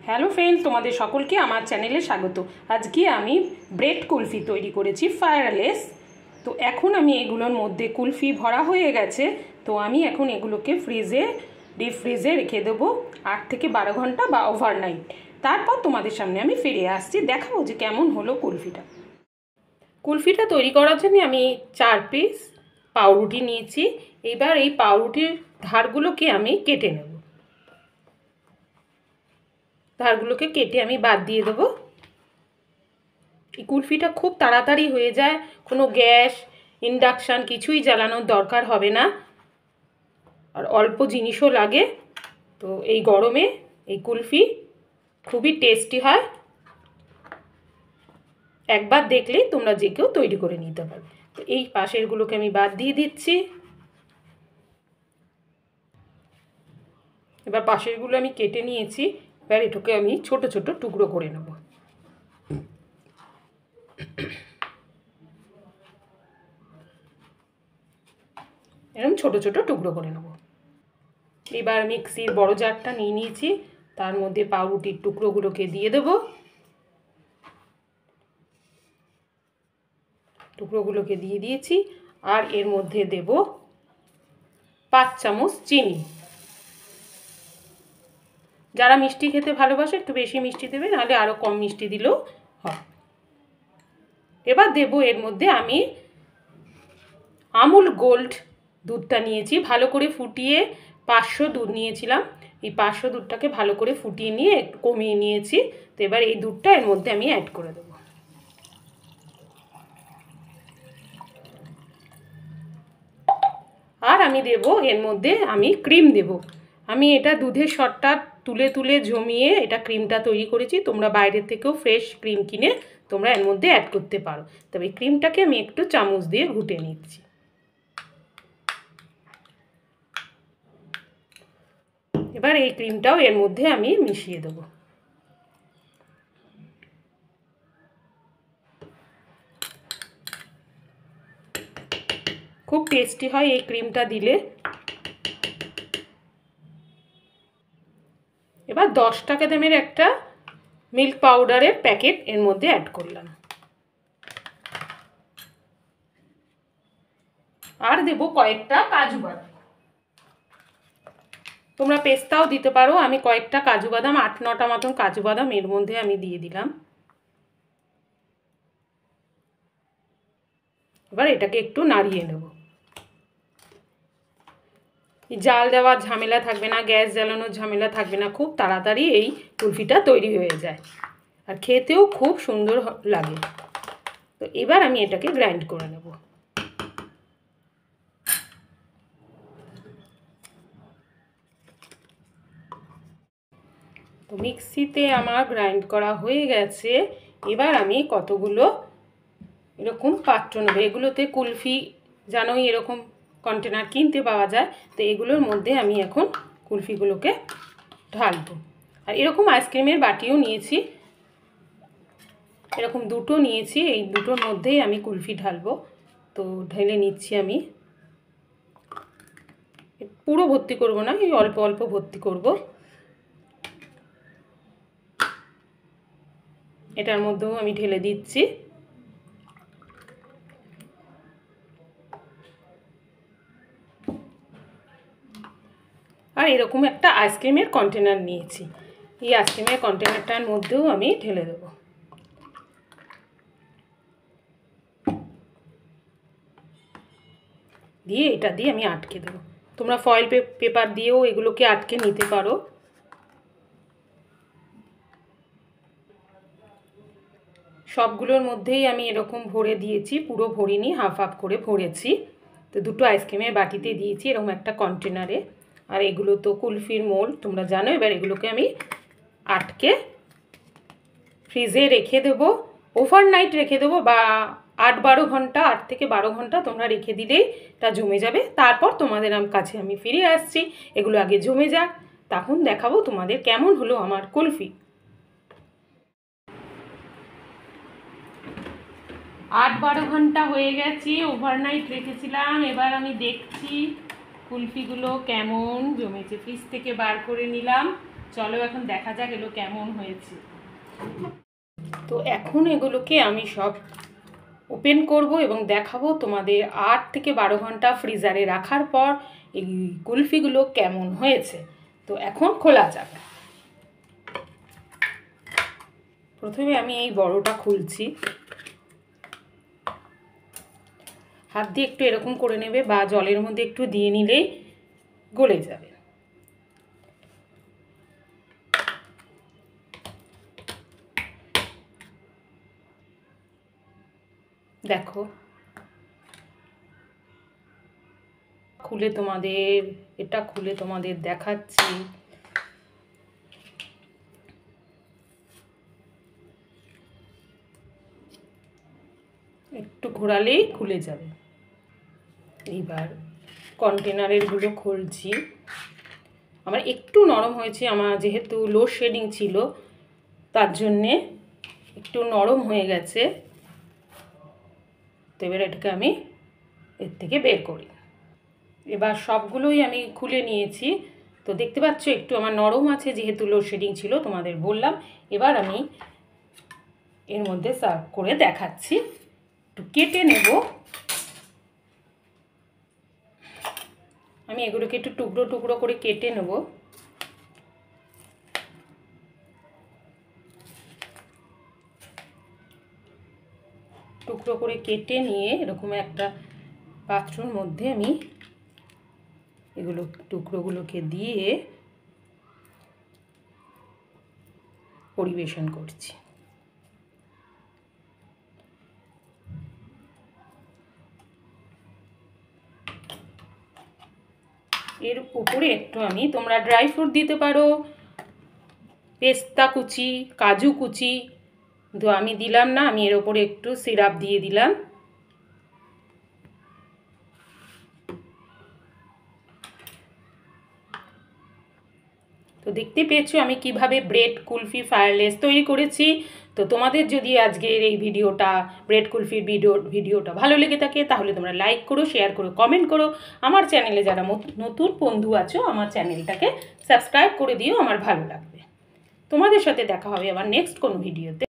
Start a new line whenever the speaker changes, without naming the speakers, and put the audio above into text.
Hello friends, তোমাদের সকলকে আমার চ্যানেলে স্বাগত। আজকে আমি ব্রেড কুলফি তৈরি করেছি ফায়ারলেস। তো এখন আমি এগুলোর মধ্যে কুলফি ভরা হয়ে গেছে, তো আমি এখন এগুলোকে ডিপ ফ্রিজে রেখে দেবো 8 থেকে 12 ঘন্টা বা ওভারনাইট। তারপর তোমাদের সামনে আমি ফিরে আসছি, দেখাবো যে কেমন হলো কুলফিটা তৈরি করার জন্য আমি 4 পিস পাউরুটি নিয়েছি। এবার এই পাউরুটির ধারগুলোকে আমি কেটে নেব। ধারগুলোকে কেটে আমি বাদ দিয়ে দেবো। এই কুলফিটা খুব তাড়াতাড়ি হয়ে যায়, কোনো গ্যাস ইন্ডাকশান কিছুই জ্বালানোর দরকার হবে না, আর অল্প জিনিসও লাগে। তো এই গরমে এই কুলফি খুবই টেস্টি হয়, একবার দেখলেই তোমরা যে কেউ তৈরি করে নিতে পারবে। তো এই পাশেরগুলোকে আমি বাদ দিয়ে দিচ্ছি। এবার পাশেরগুলো আমি কেটে নিয়েছি, এবার এটাকে আমি ছোট ছোট টুকরো করে নেব। এরকম ছোট ছোট টুকরো করে নেব। এবার মিক্সির বড় জারটা নিয়ে নিয়েছি, তার মধ্যে পাউরুটির টুকরোগুলোকে দিয়ে দেব। টুকরোগুলোকে দিয়ে দিয়েছি, আর এর মধ্যে দেব 5 চামচ চিনি। যারা মিষ্টি খেতে ভালোবাসে একটু বেশি মিষ্টি দেবে, নাহলে আরও কম মিষ্টি দিলেও হয়। এবার দেব এর মধ্যে আমি আমুল গোল্ড দুধটা নিয়েছি, ভালো করে ফুটিয়ে 500 দুধ নিয়েছিলাম। এই 500 দুধটাকে ভালো করে ফুটিয়ে নিয়ে একটু কমিয়ে নিয়েছি। তো এবার এই দুধটা এর মধ্যে আমি অ্যাড করে দেবো। আর আমি দেব এর মধ্যে আমি ক্রিম দেব। আমি এটা দুধের সরটা তুলে তুলে জমিয়ে এটা ক্রিমটা তৈরি করেছি। তোমরা বাইরের থেকেও ফ্রেশ ক্রিম কিনে তোমরা এর মধ্যে অ্যাড করতে পারো। তবে এই ক্রিমটাকে আমি একটু চামচ দিয়ে ঘুটে নিচ্ছি। এবার এই ক্রিমটাও এর মধ্যে আমি মিশিয়ে দেবো। খুব টেস্টি হয় এই ক্রিমটা দিলে। এবার 10 টাকা দামের একটা মিল্ক পাউডারের প্যাকেট এর মধ্যে অ্যাড করলাম। আর দেব কয়েকটা কাজু বাদাম। তোমরা পেস্তাও দিতে পারো। আমি কয়েকটা কাজু বাদাম 8-9টা মতন কাজু বাদাম এর মধ্যে আমি দিয়ে দিলাম। এবার এটাকে একটু নাড়িয়ে নেব। জাল দেওয়ার ঝামেলা থাকবে না, গ্যাস জ্বালানোর ঝামেলা থাকবে না, খুব তাড়াতাড়ি এই কুলফিটা তৈরি হয়ে যায়, আর খেতেও খুব সুন্দর লাগে। তো এবার আমি এটাকে গ্রাইন্ড করে নেব। তো মিক্সিতে আমার গ্রাইন্ড করা হয়ে গেছে। এবার আমি কতগুলো এরকম পাত্র নেব। এগুলোতে কুলফি জানোই এরকম কন্টেনার কিনতে পাওয়া যায়। তো এগুলোর মধ্যে আমি এখন কুলফিগুলোকে ঢালবো। আর এরকম আইসক্রিমের বাটিও নিয়েছি, এরকম দুটো নিয়েছি। এই দুটোর মধ্যেই আমি কুলফি ঢালবো। তো ঢেলে নিচ্ছি আমি। পুরো ভর্তি করব না, এই অল্প অল্প ভর্তি করব। এটার মধ্যেও আমি ঢেলে দিচ্ছি। আর এরকম একটা আইসক্রিমের কন্টেনার নিয়েছি, এই আইসক্রিমের কন্টেনারটার মধ্যেও আমি ঢেলে দেব। দিয়ে এটা দিয়ে আমি আটকে দেবো। তোমরা ফয়েল পেপার দিয়েও এগুলোকে আটকে নিতে পারো। সবগুলোর মধ্যেই আমি এরকম ভরে দিয়েছি, পুরো ভরিনি, হাফ হাফ করে ভরেছি। তো দুটো আইসক্রিমের বাটিতে দিয়েছি এরকম একটা কন্টেনারে। আর এগুলো তো কুলফির মোল্ড তোমরা জানো। এবার এগুলোকে আমি আটকে ফ্রিজে রেখে দেবো, ওভারনাইট রেখে দেবো, বা 8-12 ঘন্টা, 8 থেকে 12 ঘন্টা তোমরা রেখে দিলেই এটা জমে যাবে। তারপর তোমাদের কাছে আমি ফিরে আসছি। এগুলো আগে জমে যাক, তখন দেখাবো তোমাদের কেমন হলো আমার কুলফি। 8-12 ঘন্টা হয়ে গেছে, ওভারনাইট রেখেছিলাম। এবার আমি দেখছি কুলফিগুলো কেমন জমেছে। ফ্রিজ থেকে বার করে নিলাম, চলো এখন দেখা যাক এগুলো কেমন হয়েছে। তো এখন এগুলোকে আমি সব ওপেন করব এবং দেখাবো তোমাদের 8 থেকে 12 ঘন্টা ফ্রিজারে রাখার পর এই কুলফিগুলো কেমন হয়েছে। তো এখন খোলা যাক। প্রথমে আমি এই বড়টা খুলছি। হাত দিয়ে একটু এরকম করে নেবে বা জলের মধ্যে একটু দিয়ে নিলেই গলে যাবে। দেখো এটা খুলে তোমাদের দেখাচ্ছি। একটু ঘোরালেই খুলে যাবে। এইবার কন্টেনারেরগুলো খুলছি। আমার একটু নরম হয়েছে, আমার যেহেতু লোডশেডিং ছিল তার জন্যে একটু নরম হয়ে গেছে। তো এবার এটাকে আমি এর থেকে বের করি। এবার সবগুলোই আমি খুলে নিয়েছি। তো দেখতে পাচ্ছ একটু আমার নরম আছে, যেহেতু লোডশেডিং ছিল তোমাদের বললাম। এবার আমি এর মধ্যে সার্ভ করে দেখাচ্ছি। একটু কেটে নেব। আমি এগুলোকে একটু টুকরো টুকরো করে কেটে নেব। টুকরো করে কেটে নিয়ে এরকম একটা পাত্রের মধ্যে আমি এগুলো টুকরোগুলোকে দিয়ে পরিবেশন করছি। এর উপরে একটু তোমরা ড্রাই ফ্রুট দিতে পারো, পেস্তা কুচি, কাজু কুচি। তো আমি দিলাম না, আমি এর উপরে একটু সিরাপ দিয়ে দিলাম। তো দেখতে পেয়েছো আমি কিভাবে ব্রেড কুলফি ফায়ারলেস তৈরি করেছি। তো তোমাদের যদি আজকের এই ব্রেড কুলফির ভিডিওটা ভালো লেগে থাকে তাহলে তোমরা লাইক করো, শেয়ার করো, কমেন্ট করো। আমার চ্যানেলে যারা নতুন বন্ধু আছো আমার চ্যানেলটাকে সাবস্ক্রাইব করে দিও, আমার ভালো লাগবে। তোমাদের সাথে দেখা হবে আবার নেক্সট কোনো ভিডিওতে।